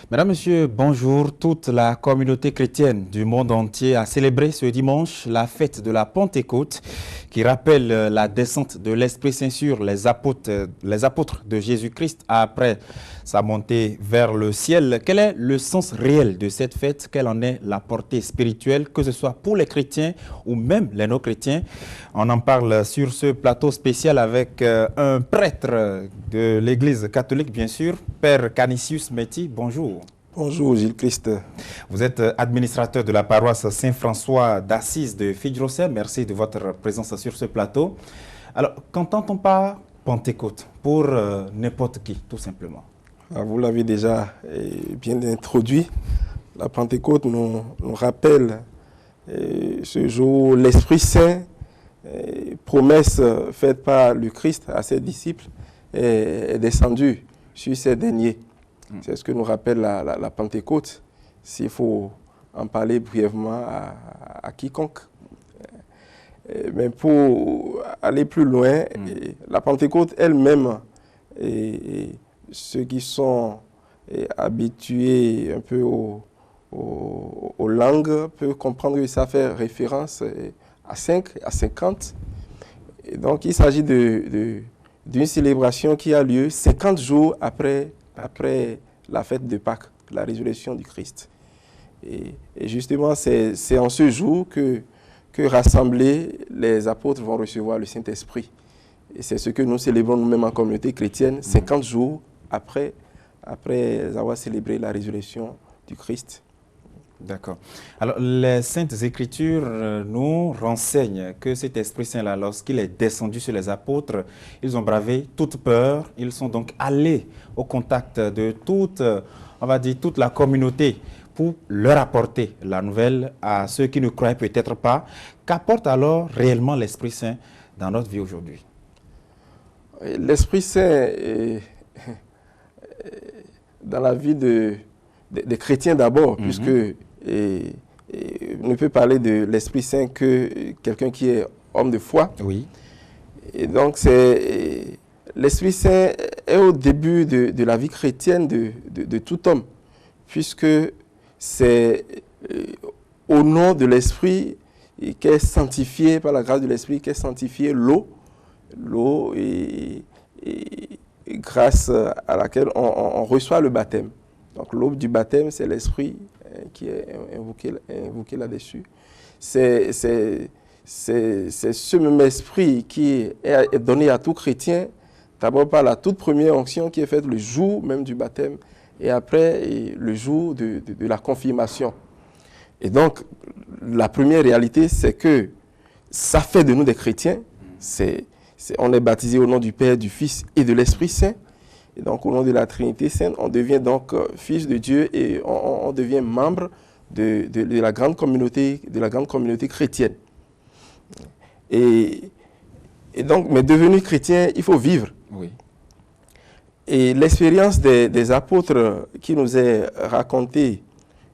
Mesdames, Messieurs, bonjour. Toute la communauté chrétienne du monde entier a célébré ce dimanche la fête de la Pentecôte qui rappelle la descente de l'Esprit Saint sur les apôtres de Jésus-Christ après sa montée vers le ciel. Quel est le sens réel de cette fête? Quelle en est la portée spirituelle, que ce soit pour les chrétiens ou même les non-chrétiens? On en parle sur ce plateau spécial avec un prêtre de l'Église catholique, bien sûr, Père Canisius Métis. Bonjour. Bonjour Gilles Christ. Vous êtes administrateur de la paroisse Saint-François d'Assise de Fidjrosset. Merci de votre présence sur ce plateau. Alors, qu'entend-on par Pentecôte pour n'importe qui, tout simplement? Vous l'avez déjà bien introduit. La Pentecôte nous rappelle ce jour l'Esprit Saint, promesse faite par le Christ à ses disciples, est descendu sur ces derniers. C'est ce que nous rappelle la Pentecôte, s'il faut en parler brièvement à quiconque. Mais pour aller plus loin, la Pentecôte elle-même, ceux qui sont habitués un peu aux langues peuvent comprendre que ça fait référence à 5, à 50. Et donc il s'agit d'une célébration qui a lieu 50 jours après la fête de Pâques, la résurrection du Christ. Et justement, c'est en ce jour que rassemblés, les apôtres vont recevoir le Saint-Esprit. Et c'est ce que nous célébrons nous-mêmes en communauté chrétienne, 50 jours après avoir célébré la résurrection du Christ. D'accord. Alors, les Saintes Écritures nous renseignent que cet Esprit Saint-là, lorsqu'il est descendu sur les apôtres, ils ont bravé toute peur. Ils sont donc allés au contact de toute la communauté pour leur apporter la nouvelle à ceux qui ne croyaient peut-être pas. Qu'apporte alors réellement l'Esprit Saint dans notre vie aujourd'hui? L'Esprit Saint, dans la vie des chrétiens d'abord, puisque on ne peut parler de l'Esprit Saint que quelqu'un qui est homme de foi. Oui. Et donc, l'Esprit Saint est au début de la vie chrétienne de tout homme, puisque c'est au nom de l'Esprit qu'est sanctifié, par la grâce de l'Esprit, qu'est sanctifié l'eau et grâce à laquelle on reçoit le baptême. Donc l'eau du baptême, c'est l'Esprit qui est invoqué là-dessus. C'est ce même esprit qui est donné à tout chrétien, d'abord par la toute première onction qui est faite le jour même du baptême et après le jour de la confirmation. Et donc, la première réalité, c'est que ça fait de nous des chrétiens. On est baptisé au nom du Père, du Fils et de l'Esprit Saint. Et donc, au nom de la Trinité Sainte, on devient donc fils de Dieu et on devient membre de la grande communauté chrétienne. Et donc, mais devenu chrétien, il faut vivre. Oui. Et l'expérience des apôtres qui nous est racontée,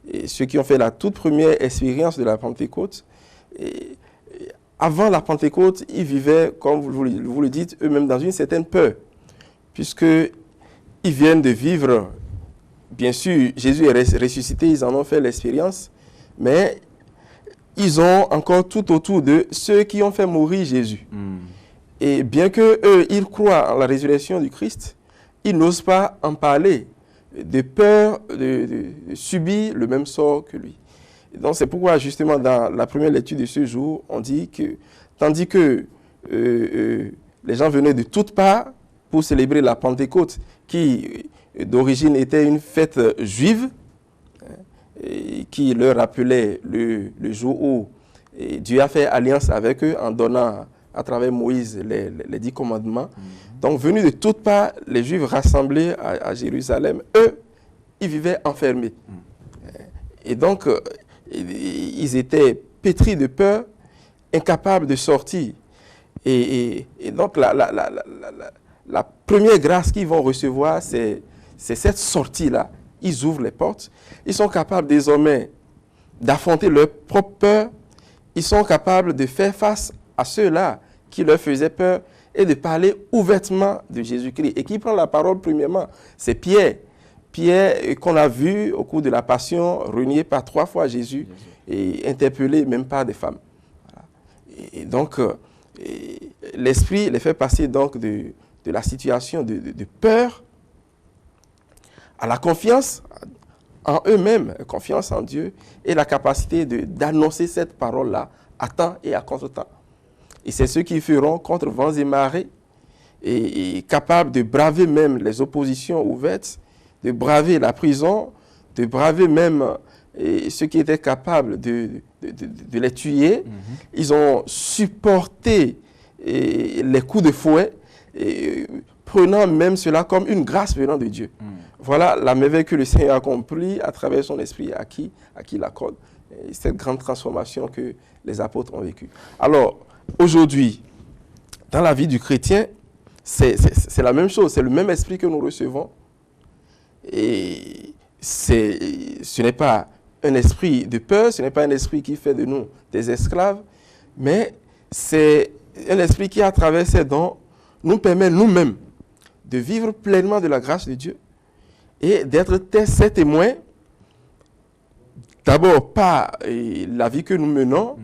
et ceux qui ont fait la toute première expérience de la Pentecôte, avant la Pentecôte, ils vivaient, comme vous le dites, eux-mêmes dans une certaine peur, puisqu'ils viennent de vivre, bien sûr, Jésus est ressuscité, ils en ont fait l'expérience, mais ils ont encore tout autour de ceux qui ont fait mourir Jésus. Et bien qu'eux, ils croient en la résurrection du Christ, ils n'osent pas en parler, de peur de subir le même sort que lui. Et donc c'est pourquoi justement dans la première lecture de ce jour, on dit que tandis que les gens venaient de toutes parts pour célébrer la Pentecôte, qui d'origine était une fête juive, qui leur rappelait le jour où Dieu a fait alliance avec eux en donnant à travers Moïse les 10 commandements. Donc, venus de toutes parts, les Juifs rassemblés à Jérusalem, eux, ils vivaient enfermés. Et donc, ils étaient pétris de peur, incapables de sortir. Et donc, la première grâce qu'ils vont recevoir, c'est cette sortie-là. Ils ouvrent les portes. Ils sont capables désormais d'affronter leur propre peur. Ils sont capables de faire face à ceux-là qui leur faisaient peur et de parler ouvertement de Jésus-Christ. Et qui prend la parole premièrement, c'est Pierre. Pierre, qu'on a vu au cours de la Passion, renié par 3 fois Jésus et interpellé même par des femmes. Voilà. Et donc, l'Esprit les fait passer donc de la situation de peur à la confiance en eux-mêmes, confiance en Dieu et la capacité d'annoncer cette parole-là à temps et à contre-temps. Et c'est ceux qui feront contre vents et marées et capables de braver même les oppositions ouvertes, de braver la prison, de braver même ceux qui étaient capables de les tuer. Ils ont supporté les coups de fouet, prenant même cela comme une grâce venant de Dieu. Voilà la merveille que le Seigneur a accomplie à travers son esprit à qui il accorde. Et cette grande transformation que les apôtres ont vécue. Alors, aujourd'hui, dans la vie du chrétien, c'est la même chose, c'est le même esprit que nous recevons. Et ce n'est pas un esprit de peur, ce n'est pas un esprit qui fait de nous des esclaves, mais c'est un esprit qui, à travers ses dons, nous permet nous-mêmes de vivre pleinement de la grâce de Dieu et d'être ses témoins, d'abord par la vie que nous menons,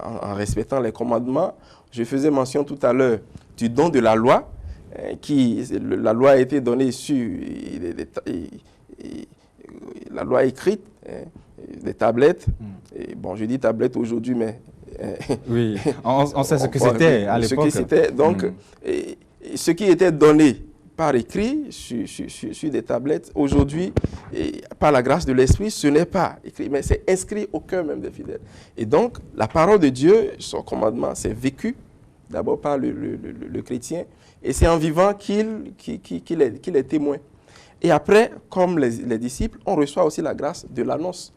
en respectant les commandements. Je faisais mention tout à l'heure du don de la loi, la loi a été donnée sur la loi écrite, des tablettes. Et bon, je dis tablettes aujourd'hui, mais... oui, on sait ce que c'était à l'époque. Ce que c'était, donc, ce qui était donné par écrit sur des tablettes, aujourd'hui, par la grâce de l'Esprit, ce n'est pas écrit, mais c'est inscrit au cœur même des fidèles. Et donc, la parole de Dieu, son commandement, c'est vécu d'abord par le chrétien, et c'est en vivant qu'il est témoin. Et après, comme les disciples, on reçoit aussi la grâce de l'annonce.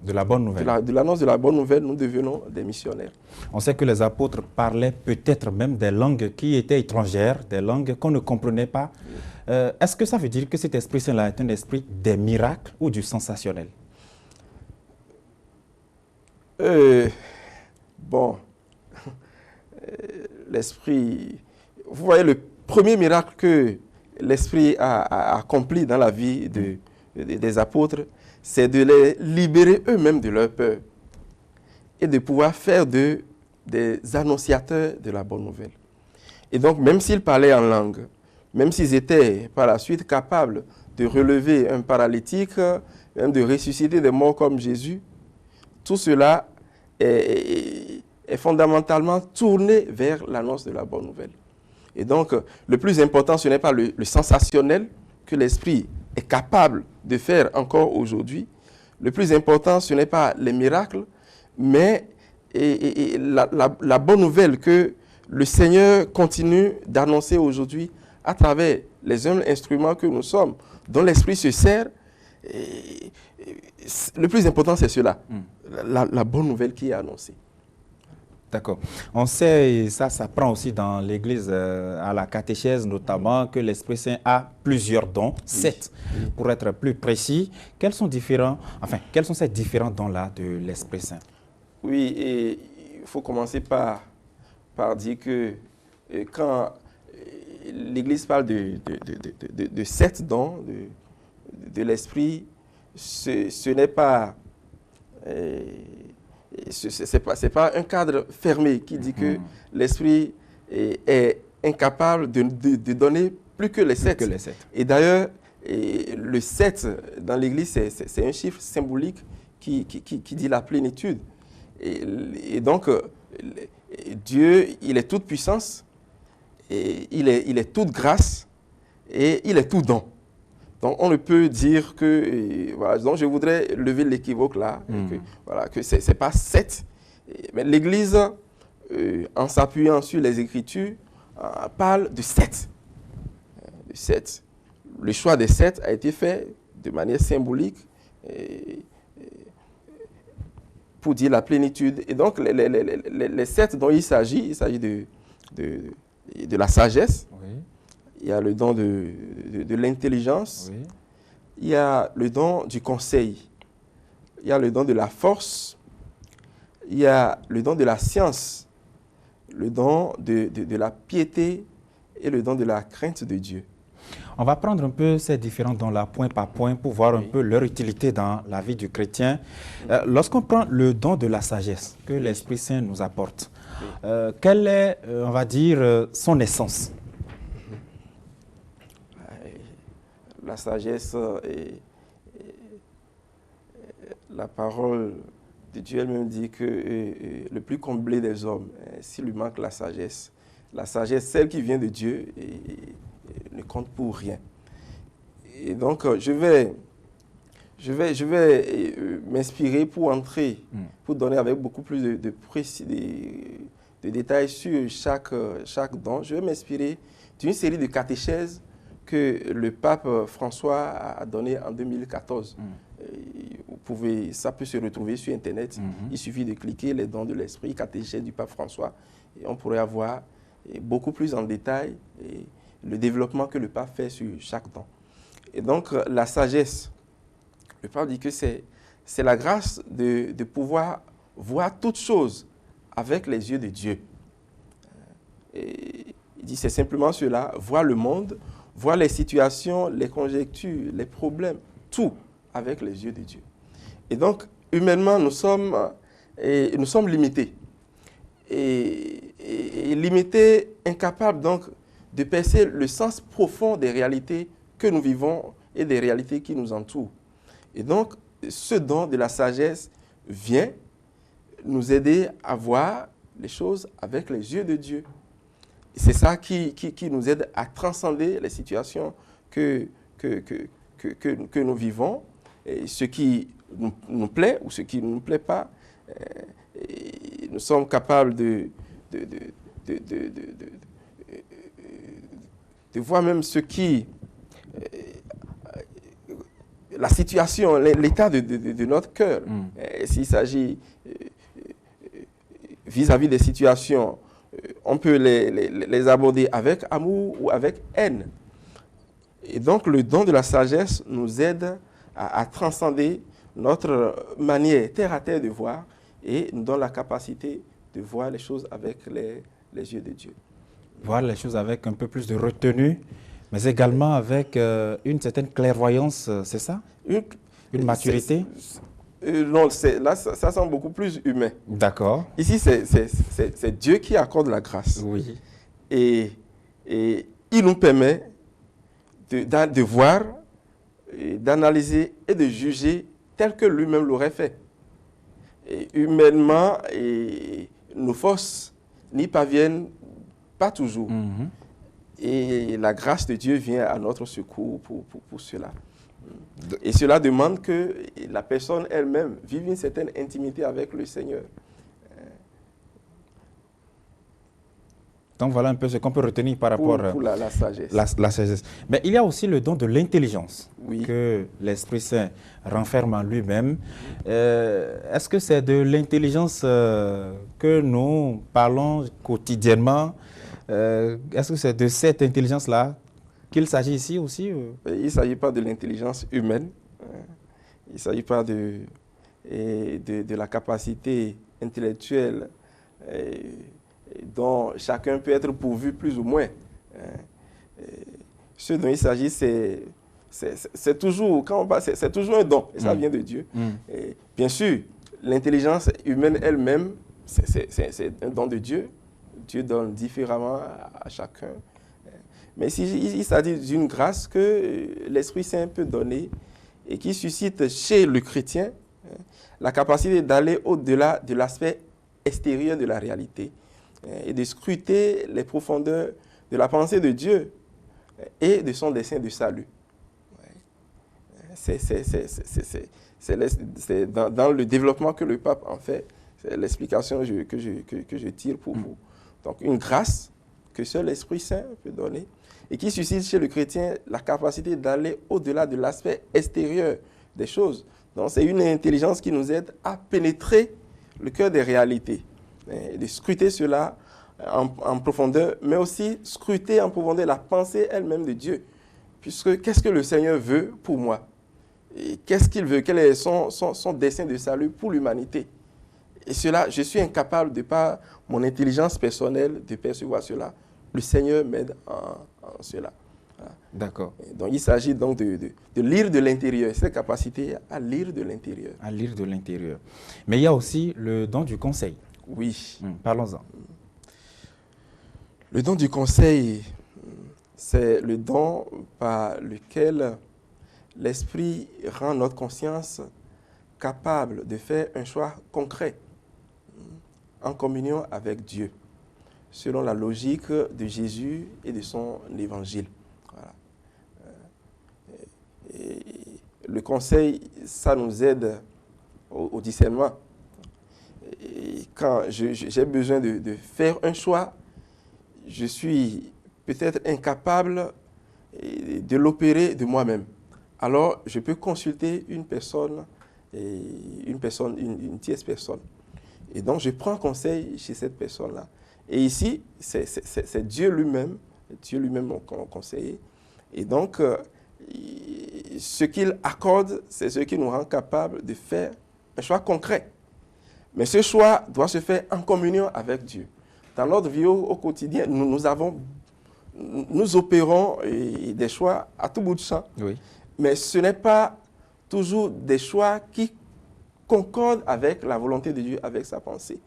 De la bonne nouvelle. De l'annonce de la bonne nouvelle, nous devenons des missionnaires. On sait que les apôtres parlaient peut-être même des langues qui étaient étrangères, des langues qu'on ne comprenait pas. Est-ce que ça veut dire que cet esprit Saint-là est un esprit des miracles ou du sensationnel? Bon, l'esprit... Vous voyez, le premier miracle que l'esprit a accompli dans la vie des apôtres, c'est de les libérer eux-mêmes de leur peur et de pouvoir faire des annonciateurs de la bonne nouvelle. Et donc, même s'ils parlaient en langue, même s'ils étaient par la suite capables de relever un paralytique, même de ressusciter des morts comme Jésus, tout cela est fondamentalement tourné vers l'annonce de la bonne nouvelle. Et donc, le plus important, ce n'est pas le sensationnel que l'esprit est capable de faire encore aujourd'hui. Le plus important, ce n'est pas les miracles, mais la bonne nouvelle que le Seigneur continue d'annoncer aujourd'hui à travers les humbles instruments que nous sommes, dont l'Esprit se sert. Le plus important, c'est cela, la bonne nouvelle qui est annoncée. D'accord. On sait, et ça s'apprend aussi dans l'Église, à la catéchèse notamment, que l'Esprit Saint a plusieurs dons, 7. Pour être plus précis, quels sont ces différents dons-là de l'Esprit Saint? Oui, et il faut commencer par dire que quand l'Église parle de 7 dons de l'Esprit, ce n'est pas... c'est pas un cadre fermé qui dit que l'Esprit est incapable de donner plus que les 7. Et d'ailleurs, le 7 dans l'Église, c'est un chiffre symbolique qui dit la plénitude. Et donc, Dieu, il est toute puissance, et il est toute grâce, et il est tout don. Donc, on ne peut dire que... voilà, donc, je voudrais lever l'équivoque là, que ce n'est pas 7. Mais l'Église, en s'appuyant sur les Écritures, parle de 7. Le choix des 7 a été fait de manière symbolique pour dire la plénitude. Et donc, les 7 dont il s'agit de la sagesse. Oui. Il y a le don de l'intelligence, oui. Il y a le don du conseil, il y a le don de la force, il y a le don de la science, le don de la piété et le don de la crainte de Dieu. On va prendre un peu ces différents dons là, point par point, pour voir un peu leur utilité dans la vie du chrétien. Lorsqu'on prend le don de la sagesse que l'Esprit Saint nous apporte, quelle est, on va dire, son essence? La sagesse et la parole de Dieu elle-même dit que le plus comblé des hommes, s'il lui manque la sagesse, celle qui vient de Dieu, ne compte pour rien. Et donc, je vais m'inspirer pour entrer, pour donner avec beaucoup plus de détails sur chaque don. Je vais m'inspirer d'une série de catéchèses que le pape François a donné en 2014. Ça peut se retrouver sur Internet. Il suffit de cliquer les dons de l'esprit, catéchèse du pape François, et on pourrait avoir beaucoup plus en détail le développement que le pape fait sur chaque don. Et donc, la sagesse, le pape dit que c'est la grâce de pouvoir voir toutes choses avec les yeux de Dieu. Et il dit c'est simplement cela, voir le monde, voir les situations, les conjectures, les problèmes, tout avec les yeux de Dieu. Et donc, humainement, nous sommes limités. Et limités, incapables donc de percer le sens profond des réalités que nous vivons et des réalités qui nous entourent. Et donc, ce don de la sagesse vient nous aider à voir les choses avec les yeux de Dieu. C'est ça qui nous aide à transcender les situations que nous vivons, et ce qui nous plaît ou ce qui ne nous plaît pas. Et nous sommes capables de voir même ce qui... la situation, l'état de notre cœur. S'il s'agit vis-à-vis des situations, on peut les aborder avec amour ou avec haine. Et donc, le don de la sagesse nous aide à transcender notre manière terre à terre de voir et nous donne la capacité de voir les choses avec les yeux de Dieu. Voir les choses avec un peu plus de retenue, mais également avec une certaine clairvoyance, c'est ça? Une maturité? Non, là, ça semble beaucoup plus humain. D'accord. Ici, c'est Dieu qui accorde la grâce. Oui. Et il nous permet de voir, d'analyser et de juger tel que lui-même l'aurait fait. Et humainement, nos forces n'y parviennent pas toujours. Et la grâce de Dieu vient à notre secours pour cela. Et cela demande que la personne elle-même vive une certaine intimité avec le Seigneur. Donc voilà un peu ce qu'on peut retenir par rapport pour la sagesse. La sagesse. Mais il y a aussi le don de l'intelligence oui. que l'Esprit Saint renferme en lui-même. Est-ce que c'est de l'intelligence que nous parlons quotidiennement? Est-ce que c'est de cette intelligence-là qu'il s'agit ici aussi? Il ne s'agit pas de l'intelligence humaine. Il ne s'agit pas de la capacité intellectuelle dont chacun peut être pourvu plus ou moins. Ce dont il s'agit, c'est toujours, quand on parle, c'est toujours un don, et ça vient de Dieu. Et bien sûr, l'intelligence humaine elle-même, c'est un don de Dieu. Dieu donne différemment à chacun. Mais il s'agit d'une grâce que l'Esprit Saint peut donner et qui suscite chez le chrétien la capacité d'aller au-delà de l'aspect extérieur de la réalité et de scruter les profondeurs de la pensée de Dieu et de son dessein de salut. C'est dans le développement que le pape en fait, c'est l'explication que je tire pour vous. Donc une grâce que seul l'Esprit Saint peut donner et qui suscite chez le chrétien la capacité d'aller au-delà de l'aspect extérieur des choses. Donc c'est une intelligence qui nous aide à pénétrer le cœur des réalités, et de scruter cela en profondeur, mais aussi scruter en profondeur la pensée elle-même de Dieu. Puisque qu'est-ce que le Seigneur veut pour moi? Et qu'est-ce qu'il veut? Quel est son dessein de salut pour l'humanité? Et cela, je suis incapable, de par mon intelligence personnelle, de percevoir cela. Le Seigneur m'aide en cela. Voilà. D'accord. Donc, il s'agit donc de lire de l'intérieur, cette capacité à lire de l'intérieur. À lire de l'intérieur. Mais il y a aussi le don du conseil. Oui. Parlons-en. Le don du conseil, c'est le don par lequel l'Esprit rend notre conscience capable de faire un choix concret en communion avec Dieu, selon la logique de Jésus et de son évangile. Voilà. Et le conseil, ça nous aide au discernement. Et quand j'ai besoin de faire un choix, je suis peut-être incapable de l'opérer de moi-même. Alors, je peux consulter une tierce personne. Et donc, je prends conseil chez cette personne-là. Et ici, c'est Dieu lui-même mon conseiller. Et donc, ce qu'il accorde, c'est ce qui nous rend capable de faire un choix concret. Mais ce choix doit se faire en communion avec Dieu. Dans notre vie au quotidien, nous opérons des choix à tout bout de champ. Oui. Mais ce n'est pas toujours des choix qui concordent avec la volonté de Dieu, avec sa pensée.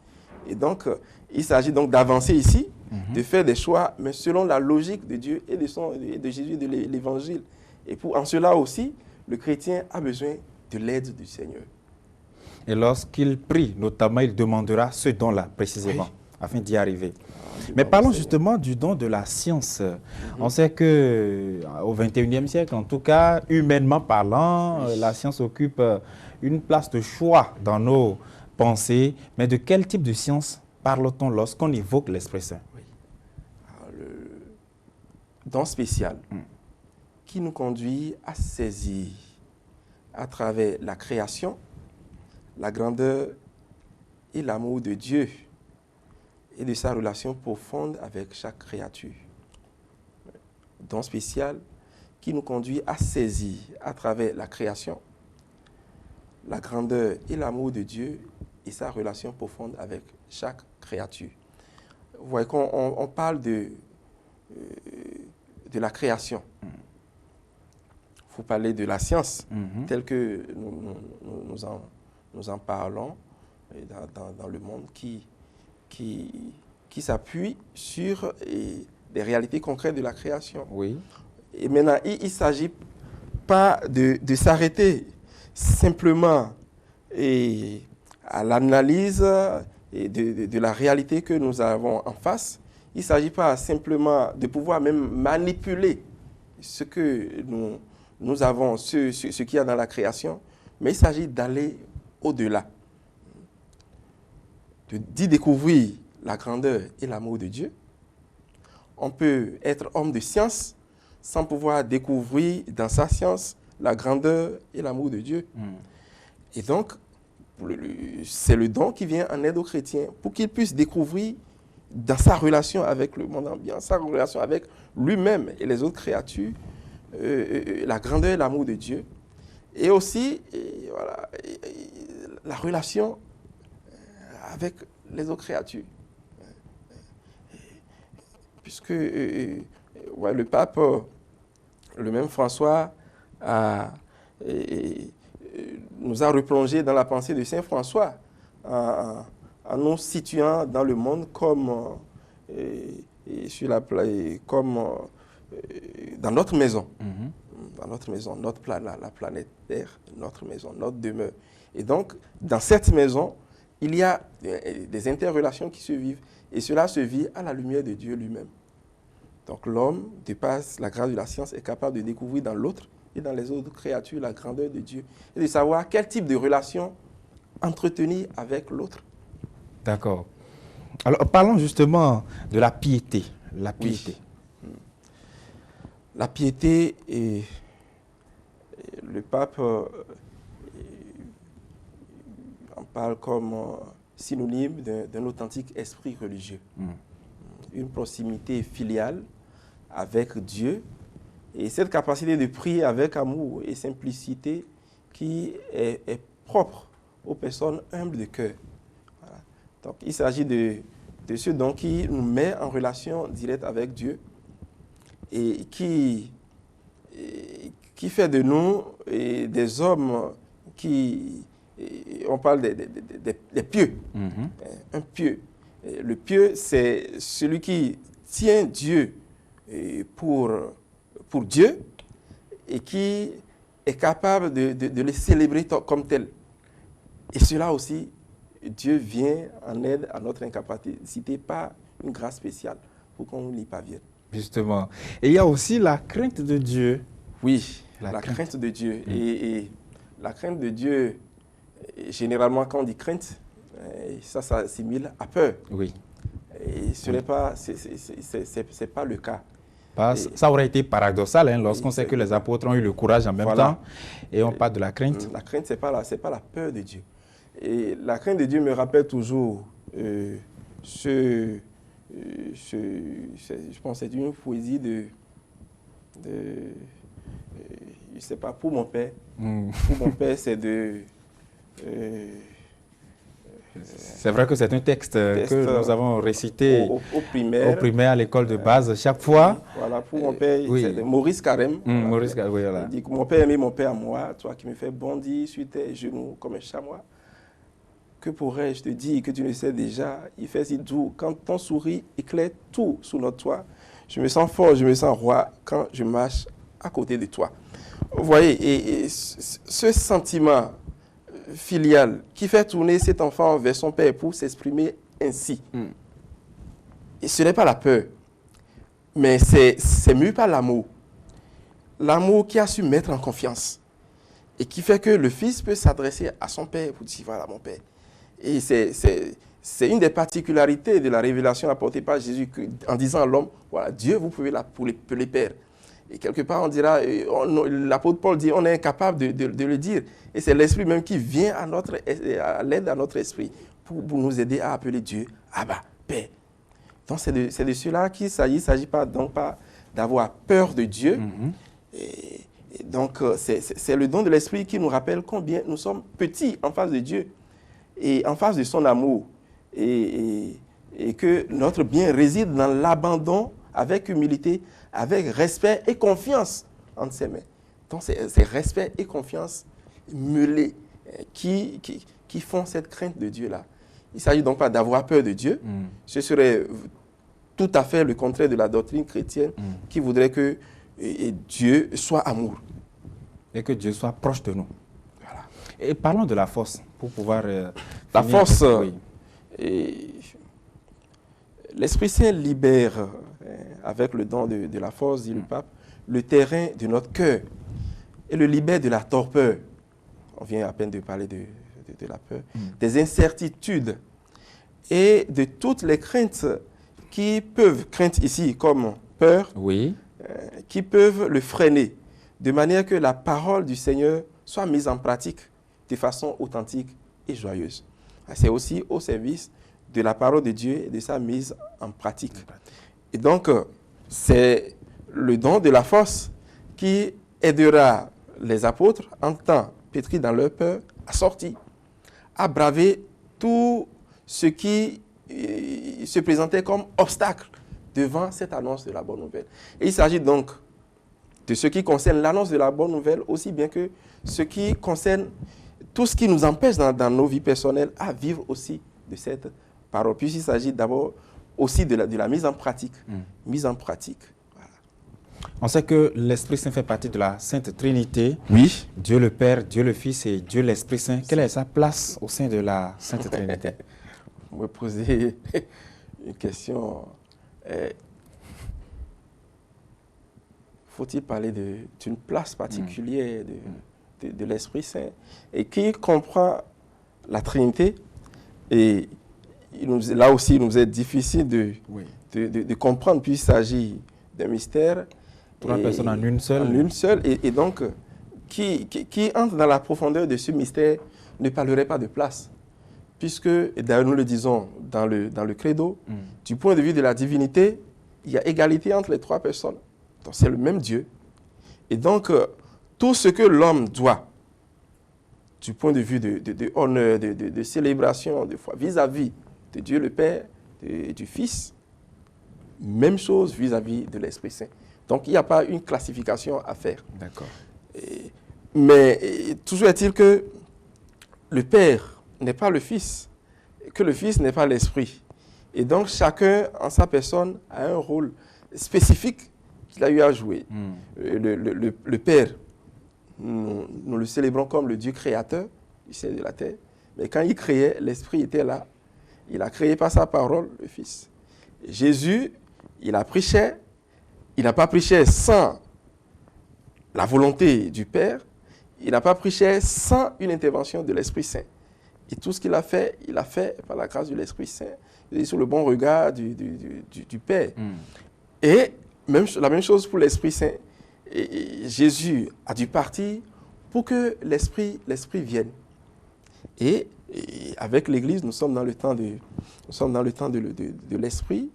Et donc, il s'agit donc d'avancer ici, de faire des choix, mais selon la logique de Dieu et de Jésus, de l'Évangile. Et en cela aussi, le chrétien a besoin de l'aide du Seigneur. Et lorsqu'il prie, notamment, il demandera ce don-là, précisément, afin d'y arriver. Mais parlons justement du don de la science. On sait qu'au XXIe siècle, en tout cas, humainement parlant, la science occupe une place de choix dans nos pensées. Mais de quel type de science parle-t-on lorsqu'on évoque l'Esprit Saint? Alors, le don spécial qui nous conduit à saisir à travers la création, la grandeur et l'amour de Dieu et de sa relation profonde avec chaque créature. Don spécial qui nous conduit à saisir à travers la création, la grandeur et l'amour de Dieu et sa relation profonde avec chaque créature. Vous voyez qu'on parle de la création. Il faut parler de la science, telle que nous en parlons dans le monde qui s'appuie sur des réalités concrètes de la création. Oui. Et maintenant, il ne s'agit pas de s'arrêter simplement à l'analyse de la réalité que nous avons en face. Il ne s'agit pas simplement de pouvoir même manipuler ce que nous avons, ce qu'il y a dans la création, mais il s'agit d'aller au-delà, d'y découvrir la grandeur et l'amour de Dieu. On peut être homme de science sans pouvoir découvrir dans sa science la grandeur et l'amour de Dieu. Et donc, c'est le don qui vient en aide aux chrétiens pour qu'ils puissent découvrir dans sa relation avec le monde ambiant, sa relation avec lui-même et les autres créatures, la grandeur et l'amour de Dieu. Et aussi, la relation avec les autres créatures. Puisque le pape, le même François, nous a replongé dans la pensée de Saint François en nous situant dans le monde comme dans notre maison. Dans notre maison, la planète Terre, notre maison, notre demeure. Et donc, dans cette maison, il y a des interrelations qui se vivent. Et cela se vit à la lumière de Dieu lui-même. Donc l'homme, de par la grâce de la science, est capable de découvrir dans l'autre et dans les autres créatures la grandeur de Dieu. Et de savoir quel type de relation entretenir avec l'autre. D'accord. Alors parlons justement de la piété. La piété. Oui. La piété, le pape en parle comme synonyme d'un authentique esprit religieux. Une proximité filiale avec Dieu et cette capacité de prier avec amour et simplicité qui est propre aux personnes humbles de cœur. Voilà. Donc il s'agit de ce don qui nous met en relation directe avec Dieu et qui qui fait de nous des hommes qui, on parle des pieux, un pieux. Le pieux, c'est celui qui tient Dieu pour Dieu et qui est capable de le célébrer comme tel. Et cela aussi, Dieu vient en aide à notre incapacité par une grâce spéciale pour qu'on n'y parvienne. Justement. Et il y a aussi la crainte de Dieu. Oui, la crainte de Dieu. Et la crainte de Dieu, généralement, quand on dit crainte, ça s'assimile à peur. Oui. Et ce n'est pas, c'est pas le cas. Ça aurait été paradoxal lorsqu'on sait que les apôtres ont eu le courage en même temps et on parle de la crainte. La crainte, ce n'est pas la peur de Dieu. Et la crainte de Dieu me rappelle toujours je pense que c'est une poésie je ne sais pas, pour mon père. Pour mon père, c'est c'est vrai que c'est un texte que nous avons récité au primaire à l'école de base chaque fois. Voilà, pour mon père, c'est de Maurice Carême. Maurice Carême, oui, voilà. Il dit que mon père aimait mon père à moi, toi qui me fais bondir sur tes genoux comme un chamois. Que pourrais-je te dire que tu ne sais déjà? Il fait si doux quand ton sourire éclaire tout sous notre toit. Je me sens fort, je me sens roi quand je marche à côté de toi. Vous voyez, et ce sentiment filial qui fait tourner cet enfant vers son père pour s'exprimer ainsi. Et ce n'est pas la peur, mais c'est mieux par l'amour. L'amour qui a su mettre en confiance et qui fait que le fils peut s'adresser à son père pour dire voilà mon père. Et c'est une des particularités de la révélation apportée par Jésus en disant à l'homme, voilà, Dieu, vous pouvez l'appeler Père. Et quelque part, on dira, l'apôtre Paul dit, on est incapable de le dire. Et c'est l'Esprit même qui vient à l'aide à notre esprit pour nous aider à appeler Dieu Abba, Père. Donc c'est de cela qu'il s'agit. Il ne s'agit pas d'avoir peur de Dieu. Et donc c'est le don de l'Esprit qui nous rappelle combien nous sommes petits en face de Dieu et en face de son amour. Et que notre bien réside dans l'abandon avec humilité, avec respect et confiance entre ses mains. Donc c'est respect et confiance mêlés qui font cette crainte de Dieu-là. Il ne s'agit donc pas d'avoir peur de Dieu. Ce serait tout à fait le contraire de la doctrine chrétienne qui voudrait que Dieu soit amour. Et que Dieu soit proche de nous. Voilà. Et parlons de la force pour pouvoir... la force, l'Esprit Saint libère, avec le don de la force, dit le pape, le terrain de notre cœur et le libère de la torpeur. On vient à peine de parler de la peur, des incertitudes et de toutes les craintes qui peuvent, craintes ici comme peur, qui peuvent le freiner, de manière que la parole du Seigneur soit mise en pratique de façon authentique et joyeuse. C'est aussi au service de la parole de Dieu et de sa mise en pratique. Et donc, c'est le don de la force qui aidera les apôtres, en temps pétris dans leur peur, à sortir, à braver tout ce qui se présentait comme obstacle devant cette annonce de la bonne nouvelle. Et il s'agit donc de ce qui concerne l'annonce de la bonne nouvelle, aussi bien que ce qui concerne tout ce qui nous empêche dans nos vies personnelles à vivre aussi de cette parole. Puis il s'agit d'abord aussi de la mise en pratique. Mise en pratique. Voilà. On sait que l'Esprit Saint fait partie de la Sainte Trinité. Oui. Dieu le Père, Dieu le Fils et Dieu l'Esprit Saint. Quelle est sa place au sein de la Sainte Trinité? Vous me posez une question. Faut-il parler d'une place particulière de l'Esprit Saint et qui comprend la Trinité? Et là aussi, il nous est difficile de comprendre, puisqu'il s'agit d'un mystère. Trois personnes en une seule. En une seule. Et donc, qui entre dans la profondeur de ce mystère ne parlerait pas de place. Puisque, et d'ailleurs nous le disons dans le credo, du point de vue de la divinité, il y a égalité entre les trois personnes. Donc c'est le même Dieu. Et donc, tout ce que l'homme doit, du point de vue de honneur, de célébration, de foi, vis-à-vis de Dieu le Père et du Fils, même chose vis-à-vis de l'Esprit Saint. Donc, il n'y a pas une classification à faire. D'accord. Mais toujours est-il que le Père n'est pas le Fils, que le Fils n'est pas l'Esprit. Et donc, chacun, en sa personne, a un rôle spécifique qu'il a eu à jouer. Le Père, nous le célébrons comme le Dieu créateur du ciel et de la terre. Mais quand il créait, l'Esprit était là. Il a créé par sa parole le Fils. Jésus, il a pris chair. Il n'a pas pris chair sans la volonté du Père. Il n'a pas pris chair sans une intervention de l'Esprit Saint. Et tout ce qu'il a fait, il a fait par la grâce de l'Esprit Saint, et sous le bon regard du Père. Et la même chose pour l'Esprit Saint. Et Jésus a dû partir pour que l'Esprit vienne. Et avec l'Église, nous sommes dans le temps de l'Esprit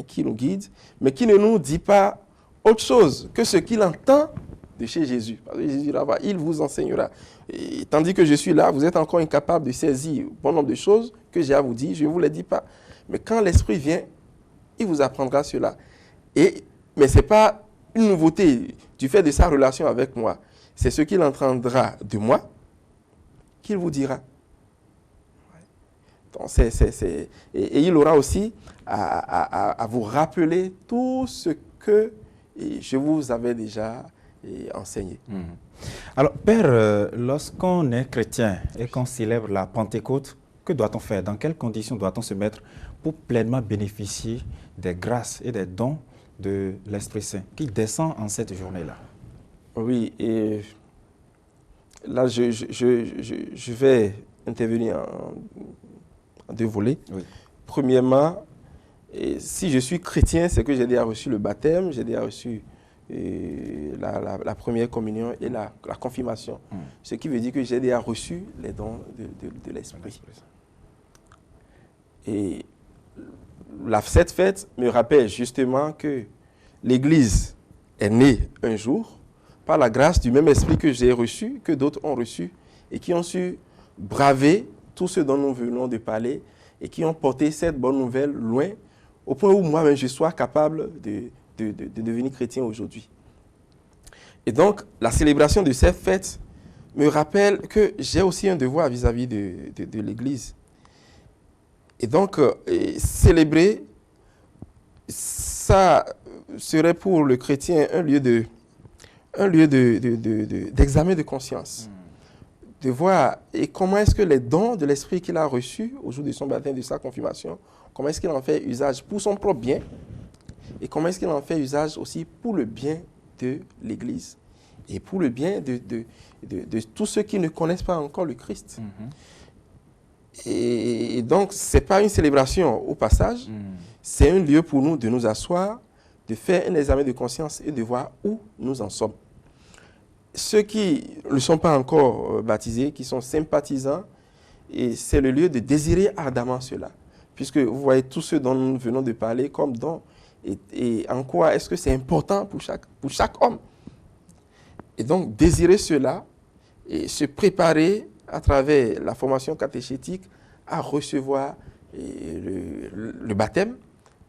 qui nous guide, mais qui ne nous dit pas autre chose que ce qu'il entend de chez Jésus. Parce que Jésus là-bas, il vous enseignera. Et tandis que je suis là, vous êtes encore incapable de saisir bon nombre de choses que j'ai à vous dire, je ne vous les dis pas. Mais quand l'Esprit vient, il vous apprendra cela. Mais ce n'est pas une nouveauté du fait de sa relation avec moi. C'est ce qu'il entendra de moi qu'il vous dira. Donc, et il aura aussi à vous rappeler tout ce que je vous avais déjà enseigné. Alors, Père, lorsqu'on est chrétien et qu'on célèbre la Pentecôte, que doit-on faire? Dans quelles conditions doit-on se mettre pour pleinement bénéficier des grâces et des dons de l'Esprit Saint qui descend en cette journée-là? Oui, et là, je vais intervenir en deux volets. Oui. Premièrement, si je suis chrétien, c'est que j'ai déjà reçu le baptême, j'ai déjà reçu la première communion et la confirmation. Ce qui veut dire que j'ai déjà reçu les dons de l'Esprit. Et cette fête me rappelle justement que l'Église est née un jour par la grâce du même Esprit que j'ai reçu, que d'autres ont reçu, et qui ont su braver tout ce dont nous venons de parler, et qui ont porté cette bonne nouvelle loin, au point où moi-même je sois capable de devenir chrétien aujourd'hui. Et donc, la célébration de cette fête me rappelle que j'ai aussi un devoir vis-à-vis de l'Église. Et donc, célébrer, ça serait pour le chrétien un lieu d'examen de conscience. De voir comment est-ce que les dons de l'Esprit qu'il a reçus au jour de son baptême, de sa confirmation, comment est-ce qu'il en fait usage pour son propre bien et comment est-ce qu'il en fait usage aussi pour le bien de l'Église et pour le bien de tous ceux qui ne connaissent pas encore le Christ. Et donc, ce n'est pas une célébration au passage, c'est un lieu pour nous de nous asseoir, de faire un examen de conscience et de voir où nous en sommes. Ceux qui ne sont pas encore baptisés, qui sont sympathisants, et c'est le lieu de désirer ardemment cela. Puisque vous voyez tout ce dont nous venons de parler comme don, et en quoi est-ce que c'est important pour chaque homme. Et donc, désirer cela et se préparer à travers la formation catéchétique à recevoir le baptême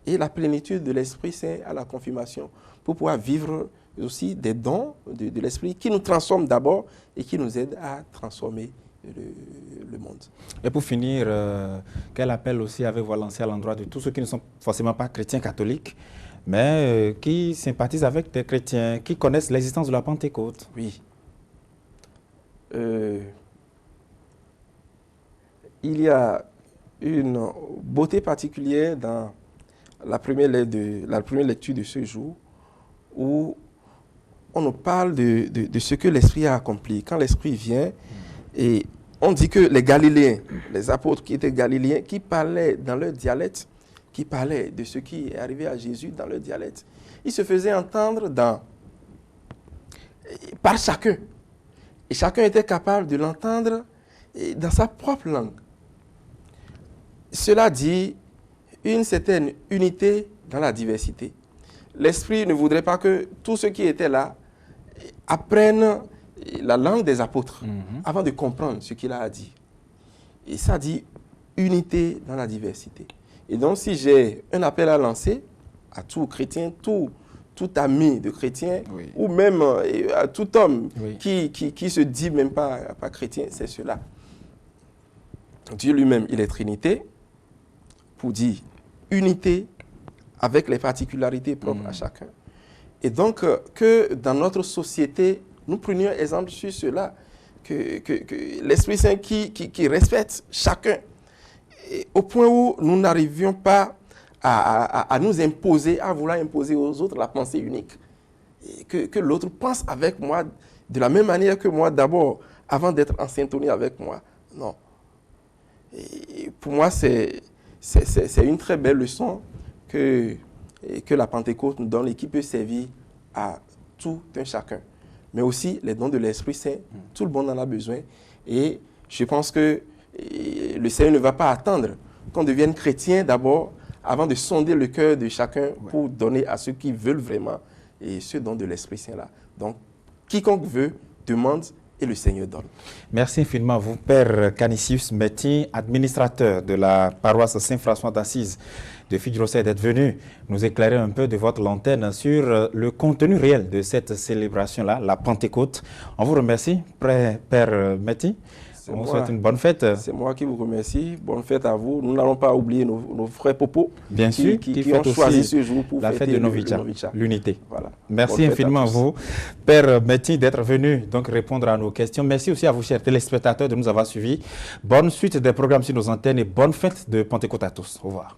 et la plénitude de l'Esprit Saint à la confirmation pour pouvoir vivre aussi des dons de l'Esprit qui nous transforment d'abord et qui nous aident à transformer le monde. Et pour finir, quel appel aussi avez-vous lancé à l'endroit de tous ceux qui ne sont forcément pas chrétiens catholiques, mais qui sympathisent avec des chrétiens, qui connaissent l'existence de la Pentecôte? Oui. Il y a une beauté particulière dans la première lecture de ce jour où on nous parle de ce que l'Esprit a accompli. Quand l'Esprit vient, et on dit que les Galiléens, les apôtres qui étaient Galiléens, qui parlaient dans leur dialecte, qui parlaient de ce qui est arrivé à Jésus dans leur dialecte, ils se faisaient entendre par chacun. Et chacun était capable de l'entendre dans sa propre langue. Cela dit une certaine unité dans la diversité. L'Esprit ne voudrait pas que tous ceux qui étaient là apprennent la langue des apôtres avant de comprendre ce qu'il a à dire. Et ça dit unité dans la diversité. Et donc, si j'ai un appel à lancer à tout chrétien, tout tout ami de chrétien, Oui. ou même à tout homme Oui. qui se dit même pas chrétien, c'est cela. Dieu lui-même, il est Trinité, pour dire unité avec les particularités propres à chacun. Et donc, que dans notre société, nous prenions exemple sur cela, que l'Esprit Saint qui respecte chacun, et au point où nous n'arrivions pas à nous imposer, à vouloir imposer aux autres la pensée unique. Et que l'autre pense avec moi de la même manière que moi, d'abord, avant d'être en syntonie avec moi. Non. Et pour moi, c'est une très belle leçon que la Pentecôte nous donne et qui peut servir à tout un chacun. Mais aussi les dons de l'Esprit Saint, tout le monde en a besoin. Et je pense que le Seigneur ne va pas attendre qu'on devienne chrétien d'abord, avant de sonder le cœur de chacun pour donner à ceux qui veulent vraiment et ce don de l'Esprit Saint-là. Donc, quiconque veut, demande et le Seigneur donne. Merci infiniment à vous, Père Canisius Metti, administrateur de la paroisse Saint-François d'Assise de Figueroa, d'être venu nous éclairer un peu de votre lanterne sur le contenu réel de cette célébration-là, la Pentecôte. On vous remercie, Père Metti. On vous souhaite une bonne fête. C'est moi qui vous remercie. Bonne fête à vous. Nous n'allons pas oublier nos frères Popo Bien sûr, qui ont choisi ce jour pour la fête de Novicha, l'unité. Voilà. Merci infiniment à vous, Père Metti, d'être venu donc répondre à nos questions. Merci aussi à vous, chers téléspectateurs, de nous avoir suivis. Bonne suite des programmes sur nos antennes et bonne fête de Pentecôte à tous. Au revoir.